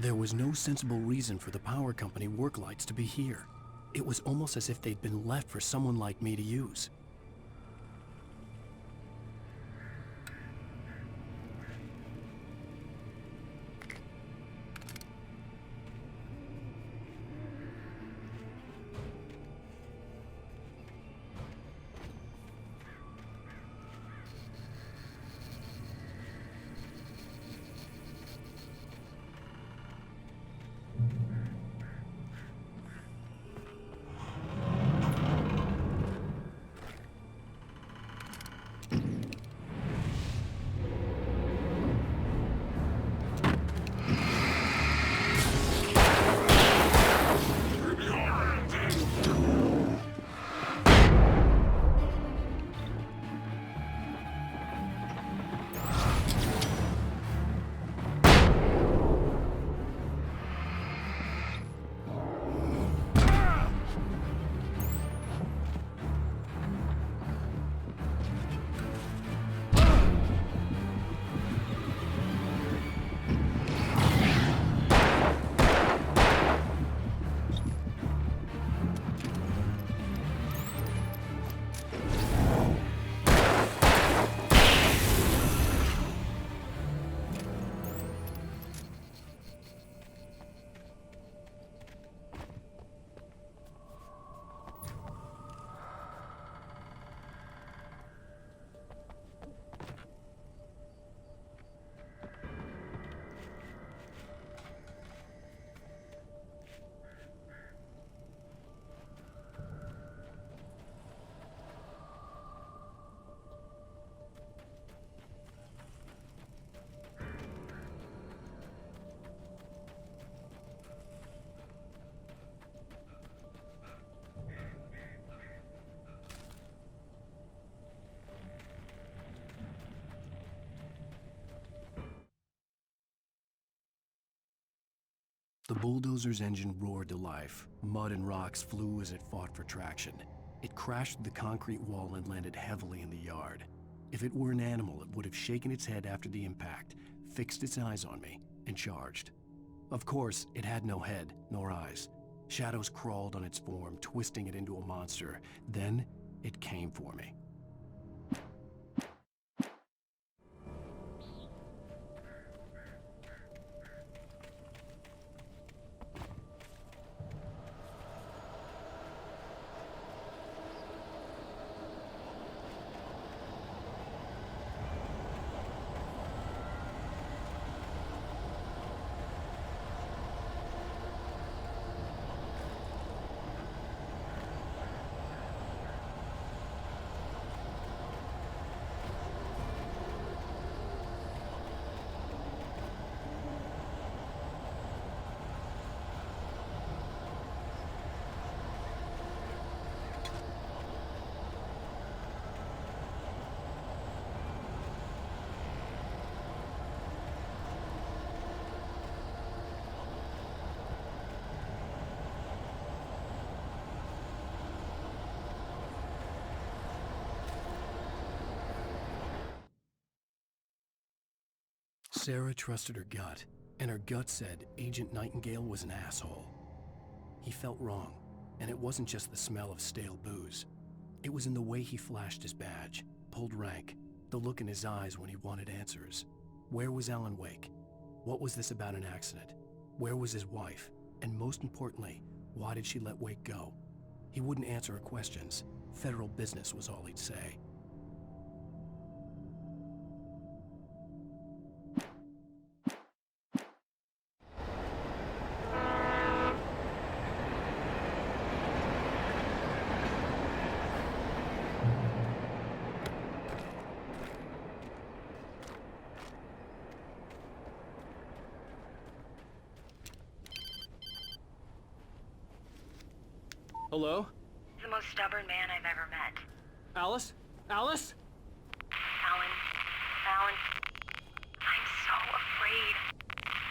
There was no sensible reason for the power company work lights to be here. It was almost as if they'd been left for someone like me to use. The bulldozer's engine roared to life. Mud and rocks flew as it fought for traction. It crashed through the concrete wall and landed heavily in the yard. If it were an animal, it would have shaken its head after the impact, fixed its eyes on me, and charged. Of course, it had no head, nor eyes. Shadows crawled on its form, twisting it into a monster. Then, it came for me. Sarah trusted her gut, and her gut said Agent Nightingale was an asshole. He felt wrong, and it wasn't just the smell of stale booze. It was in the way he flashed his badge, pulled rank, the look in his eyes when he wanted answers. Where was Alan Wake? What was this about an accident? Where was his wife? And most importantly, why did she let Wake go? He wouldn't answer her questions. Federal business was all he'd say. Hello? The most stubborn man I've ever met. Alice? Alice? Alan. Alan. I'm so afraid.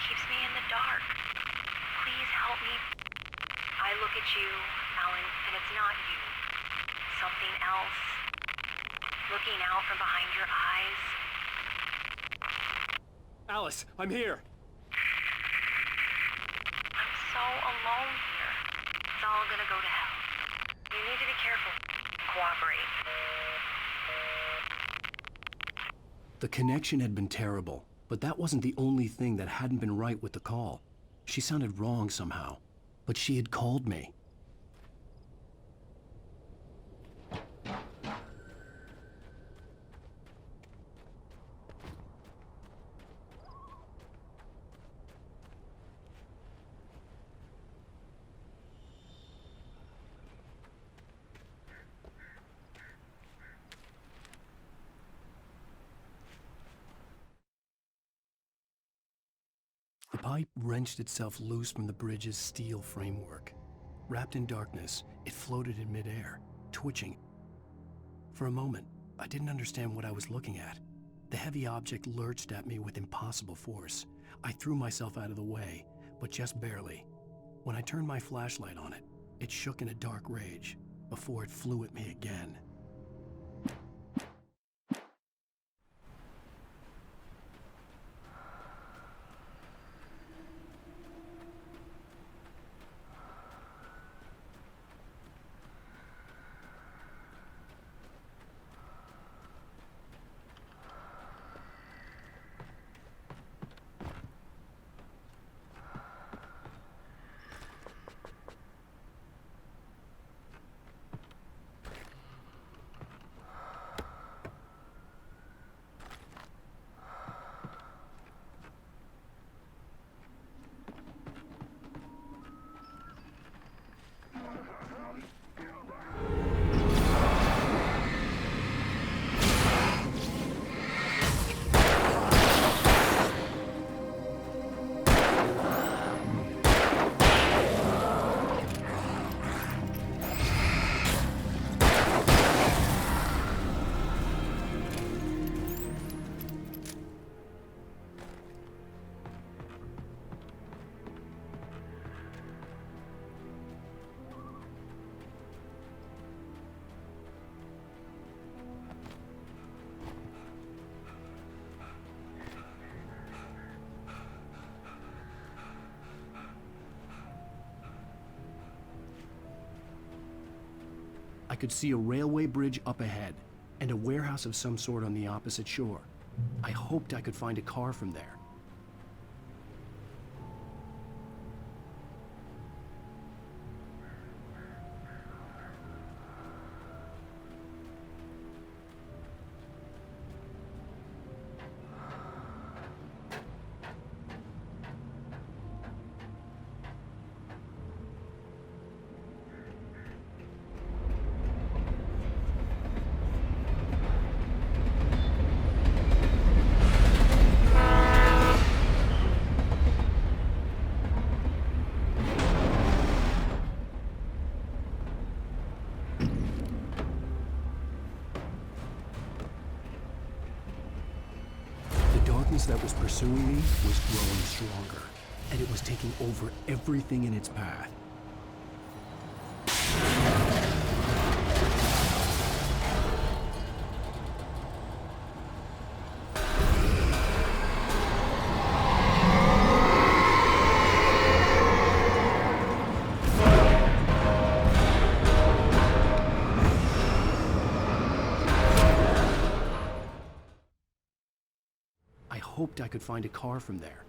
Keeps me in the dark. Please help me. I look at you, Alan, and it's not you. Something else. Looking out from behind your eyes. Alice, I'm here. I'm so alone here. It's all gonna go to hell. You need to be careful. Cooperate. The connection had been terrible, but that wasn't the only thing that hadn't been right with the call. She sounded wrong somehow, but she had called me. The pipe wrenched itself loose from the bridge's steel framework. Wrapped in darkness, it floated in midair, twitching. For a moment, I didn't understand what I was looking at. The heavy object lurched at me with impossible force. I threw myself out of the way, but just barely. When I turned my flashlight on it, it shook in a dark rage before it flew at me again. I could see a railway bridge up ahead, and a warehouse of some sort on the opposite shore. I hoped I could find a car from there. That was pursuing me was growing stronger, and it was taking over everything in its path. I hoped I could find a car from there.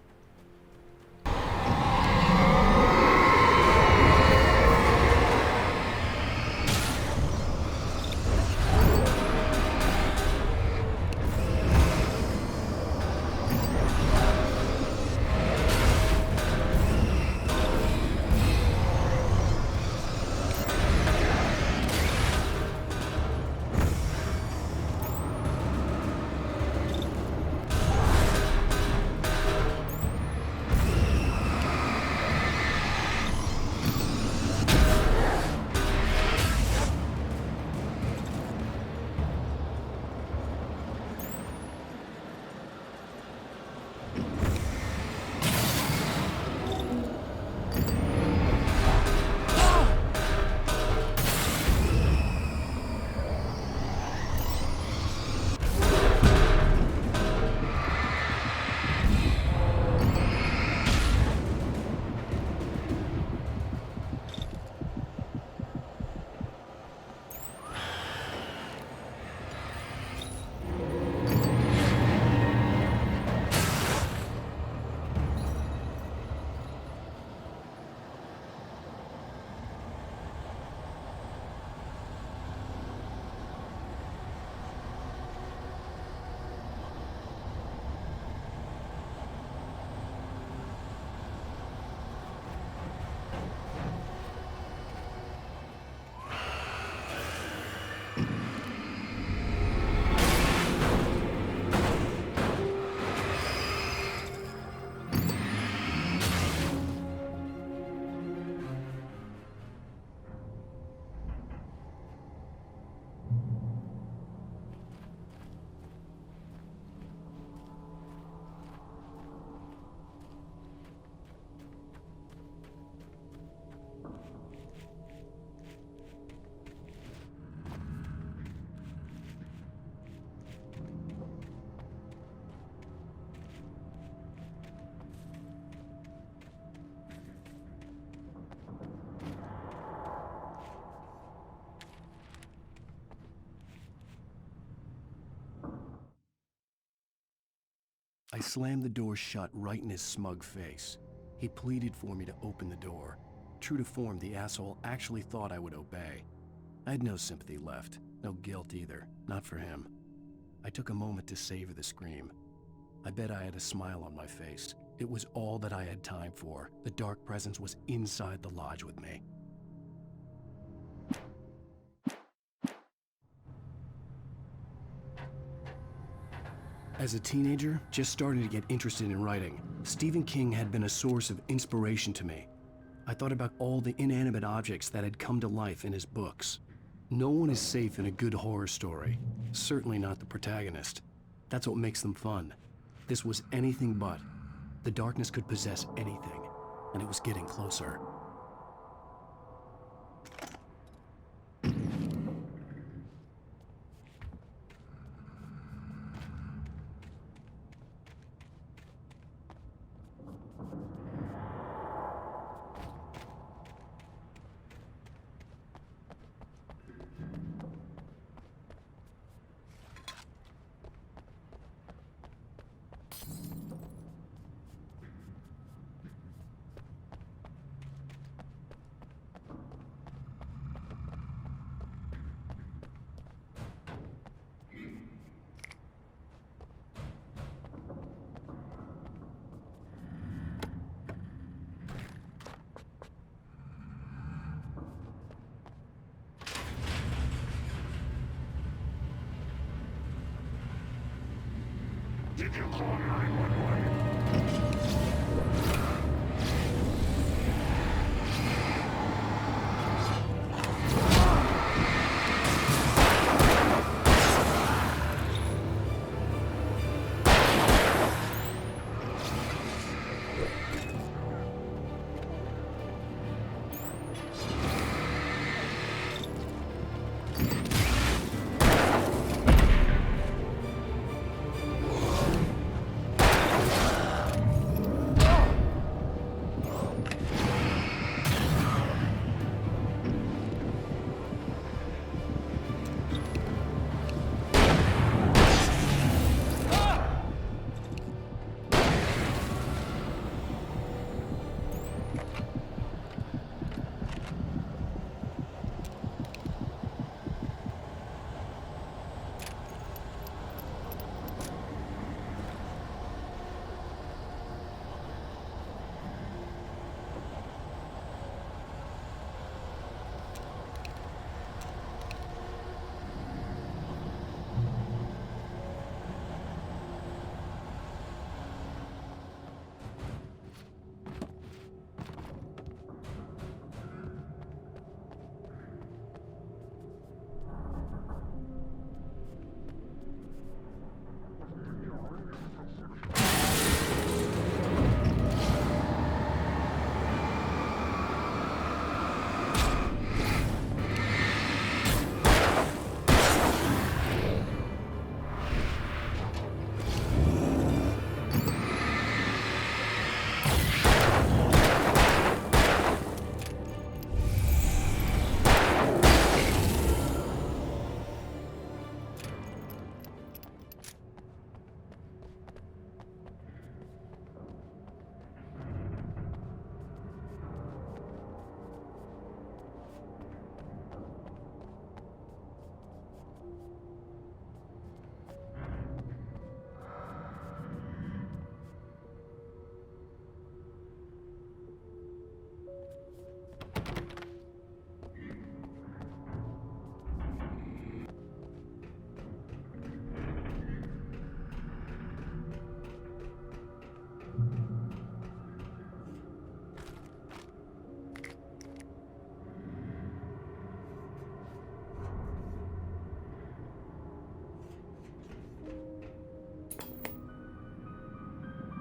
I slammed the door shut right in his smug face. He pleaded for me to open the door. True to form, the asshole actually thought I would obey. I had no sympathy left, no guilt either, not for him. I took a moment to savor the scream. I bet I had a smile on my face. It was all that I had time for. The dark presence was inside the lodge with me. As a teenager, just starting to get interested in writing, Stephen King had been a source of inspiration to me. I thought about all the inanimate objects that had come to life in his books. No one is safe in a good horror story, certainly not the protagonist. That's what makes them fun. This was anything but. The darkness could possess anything, and it was getting closer. Did you call 911?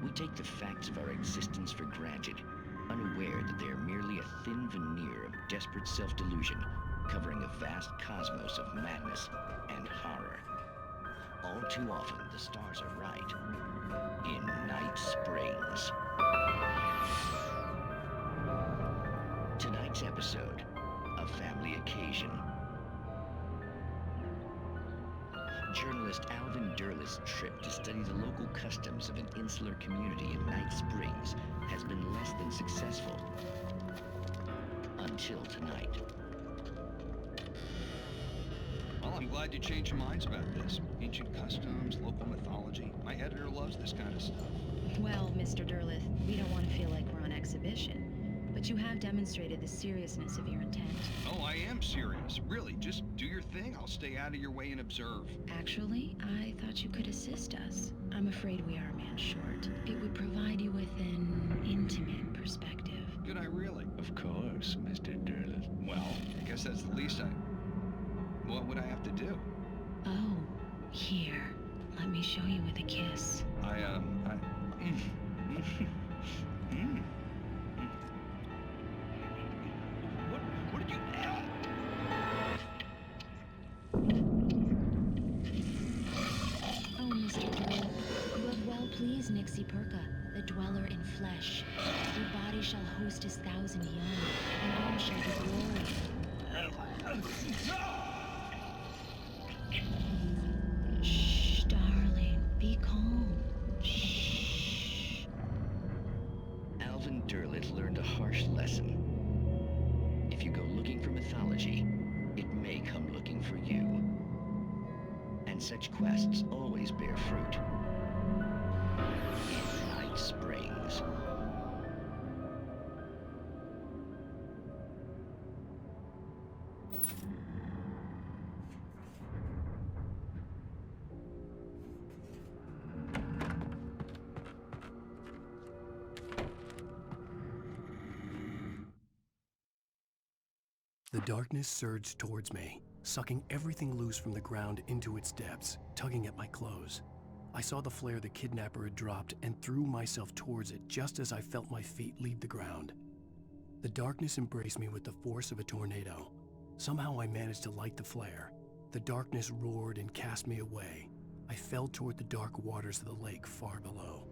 We take the facts of our existence for granted, unaware that they are merely a thin veneer of desperate self-delusion, covering a vast cosmos of madness and horror. All too often, the stars are right. In Night Springs. Tonight's episode, a family occasion. Journalist Alvin Derleth's trip to study the local customs of an insular community in Night Springs has been less than successful. Until tonight. Well, I'm glad you changed your minds about this. Ancient customs, local mythology. My editor loves this kind of stuff. Well, Mr. Derleth, we don't want to feel like we're on exhibition. But you have demonstrated the seriousness of your intent. Oh, I am serious. Really, just do your thing. I'll stay out of your way and observe. Actually, I thought you could assist us. I'm afraid we are a man short. It would provide you with an intimate perspective. Could I really? Of course, Mr. Derleth. Well, I guess that's the least What would I have to do? Oh, here. Let me show you with a kiss. What did you... Oh, Mr. Derleth, you have well pleased Nixie Perka, the dweller in flesh. Your body shall host his 1,000 young, and all shall be glory. Shh, darling, be calm. Shh. Alvin Derleth learned a harsh lesson. If you go looking for mythology, it may come looking for you. And such quests always bear fruit. In Night Springs. The darkness surged towards me, sucking everything loose from the ground into its depths, tugging at my clothes. I saw the flare the kidnapper had dropped and threw myself towards it just as I felt my feet leave the ground. The darkness embraced me with the force of a tornado. Somehow I managed to light the flare. The darkness roared and cast me away. I fell toward the dark waters of the lake far below.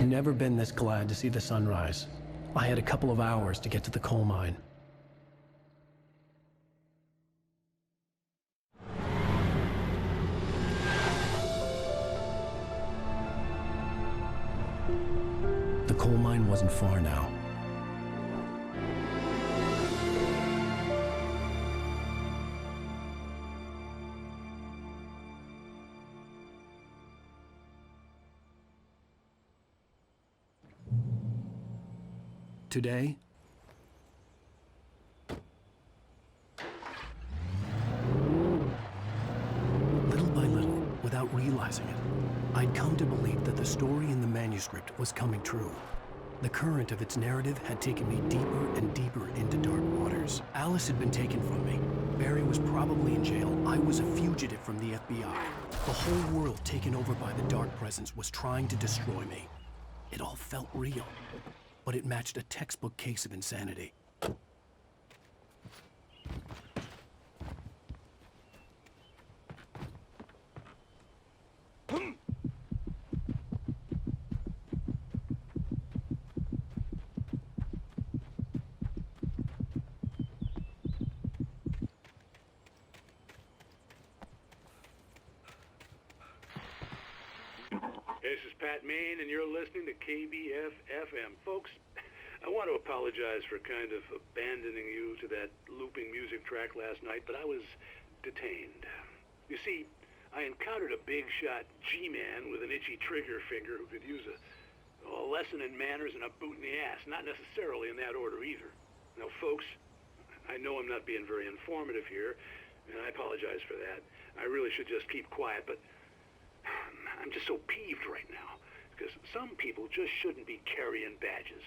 I'd never been this glad to see the sunrise. I had a couple of hours to get to the coal mine. The coal mine wasn't far now. Today, little by little, without realizing it, I'd come to believe that the story in the manuscript was coming true. The current of its narrative had taken me deeper and deeper into dark waters. Alice had been taken from me. Barry was probably in jail. I was a fugitive from the FBI. The whole world taken over by the dark presence was trying to destroy me. It all felt real, but it matched a textbook case of insanity. This is Pat Main, and you're listening to KBF-FM. Folks, I want to apologize for kind of abandoning you to that looping music track last night, but I was detained. You see, I encountered a big-shot G-man with an itchy trigger finger who could use a lesson in manners and a boot in the ass, not necessarily in that order either. Now, folks, I know I'm not being very informative here, and I apologize for that. I really should just keep quiet, but I'm just so peeved right now, because some people just shouldn't be carrying badges.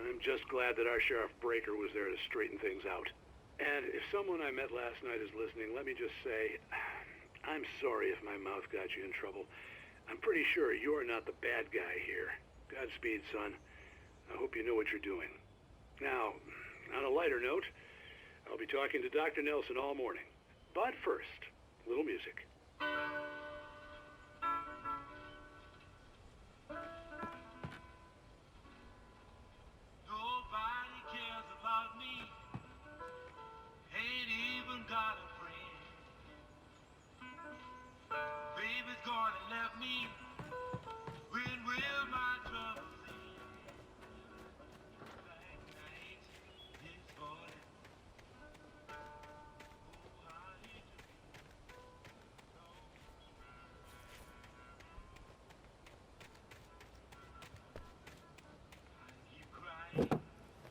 I'm just glad that our Sheriff Breaker was there to straighten things out. And if someone I met last night is listening, let me just say, I'm sorry if my mouth got you in trouble. I'm pretty sure you're not the bad guy here. Godspeed, son. I hope you know what you're doing. Now, on a lighter note, I'll be talking to Dr. Nelson all morning. But first, a little music. Nobody cares about me. Ain't even got a friend. Baby's gone and left me. When will my troubles end? Black night is falling. Oh, how it I keep crying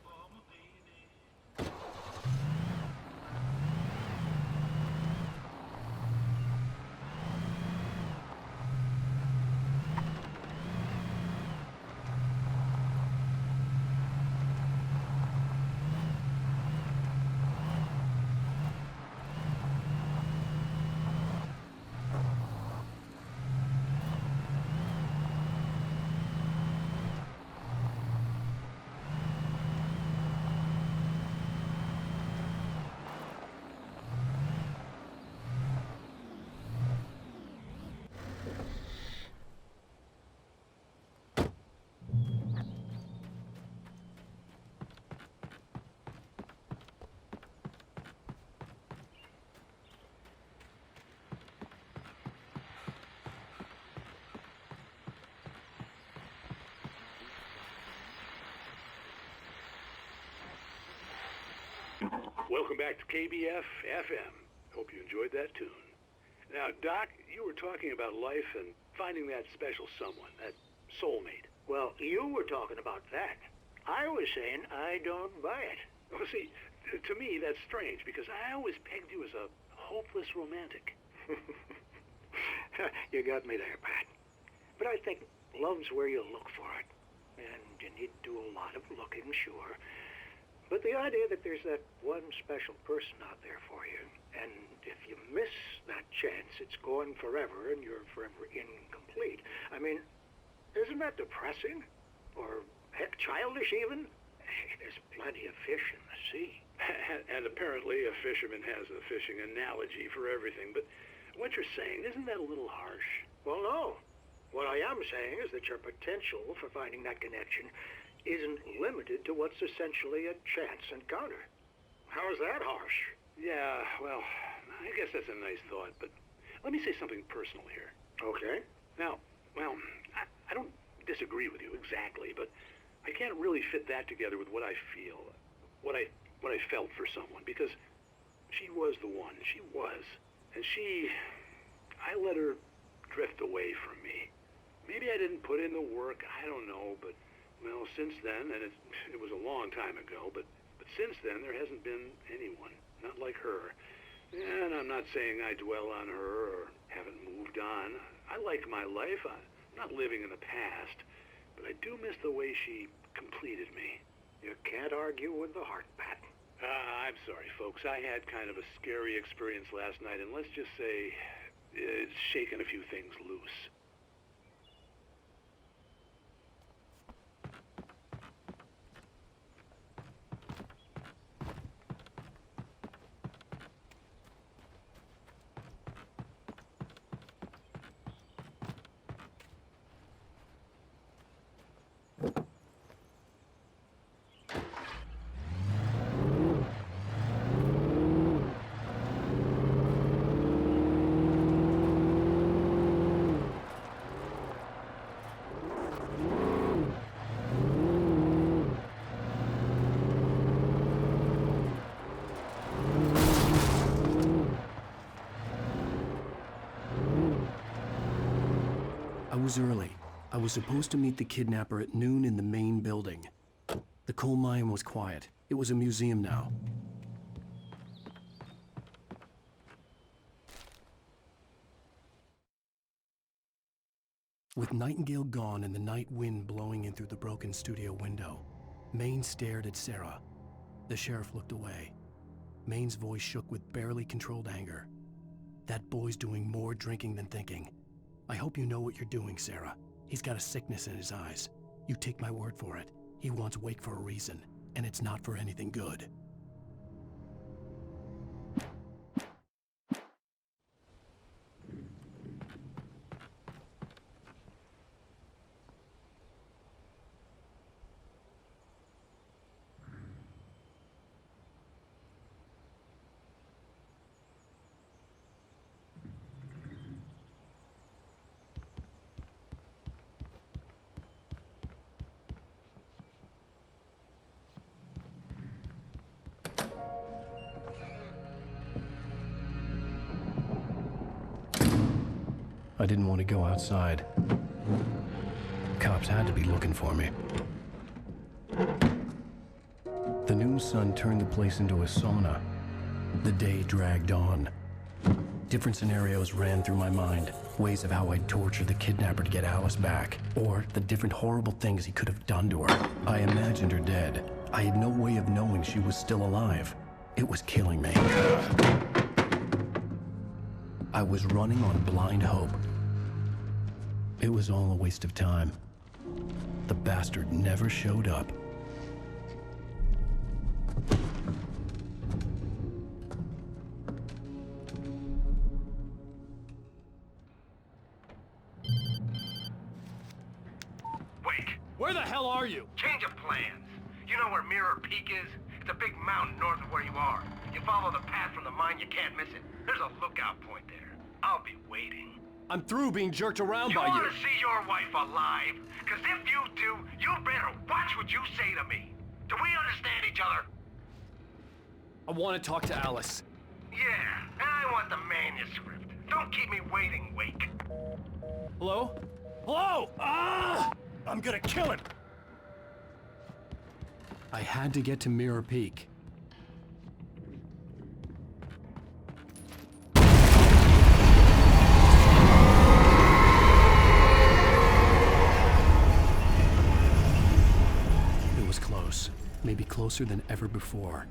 for my baby. Welcome back to KBF-FM. Hope you enjoyed that tune. Now, Doc, you were talking about life and finding that special someone, that soulmate. Well, you were talking about that. I was saying I don't buy it. Well, see, to me, that's strange, because I always pegged you as a hopeless romantic. You got me there, Pat. But I think love's where you look for it. And you need to do a lot of looking, sure. But the idea that there's that one special person out there for you, and if you miss that chance, it's gone forever, and you're forever incomplete. I mean, isn't that depressing? Or, heck, childish even? Hey, there's plenty of fish in the sea. And apparently a fisherman has a fishing analogy for everything, but what you're saying, isn't that a little harsh? Well, no. What I am saying is that your potential for finding that connection isn't limited to what's essentially a chance encounter. How is that harsh? Yeah, well, I guess that's a nice thought, but let me say something personal here. Okay. Now, well, I don't disagree with you exactly, but I can't really fit that together with what I feel, what I felt for someone, because she was the one. She was. And I let her drift away from me. Maybe I didn't put in the work, I don't know, but, well, since then, and it was a long time ago, but since then, there hasn't been anyone, not like her. And I'm not saying I dwell on her or haven't moved on. I like my life. I'm not living in the past, but I do miss the way she completed me. You can't argue with the heart, Pat. I'm sorry, folks. I had kind of a scary experience last night, and let's just say it's shaken a few things loose. I was early. I was supposed to meet the kidnapper at noon in the main building. The coal mine was quiet. It was a museum now. With Nightingale gone and the night wind blowing in through the broken studio window, Maine stared at Sarah. The sheriff looked away. Maine's voice shook with barely controlled anger. That boy's doing more drinking than thinking. I hope you know what you're doing, Sarah. He's got a sickness in his eyes. You take my word for it. He wants Wake for a reason, and it's not for anything good. I didn't want to go outside. Cops had to be looking for me. The noon sun turned the place into a sauna. The day dragged on. Different scenarios ran through my mind. Ways of how I'd torture the kidnapper to get Alice back. Or the different horrible things he could have done to her. I imagined her dead. I had no way of knowing she was still alive. It was killing me. I was running on blind hope. It was all a waste of time. The bastard never showed up. Wake. Where the hell are you? Change of plans. You know where Mirror Peak is? It's a big mountain north of where you are. You follow the path from the mine, you can't miss it. There's a lookout point there. I'll be waiting. I'm through being jerked around by you. You want to see your wife alive? Because if you do, you better watch what you say to me. Do we understand each other? I want to talk to Alice. Yeah, and I want the manuscript. Don't keep me waiting, Wake. Hello? Hello! Ah! I'm gonna kill him! I had to get to Mirror Peak. It was close. Maybe closer than ever before.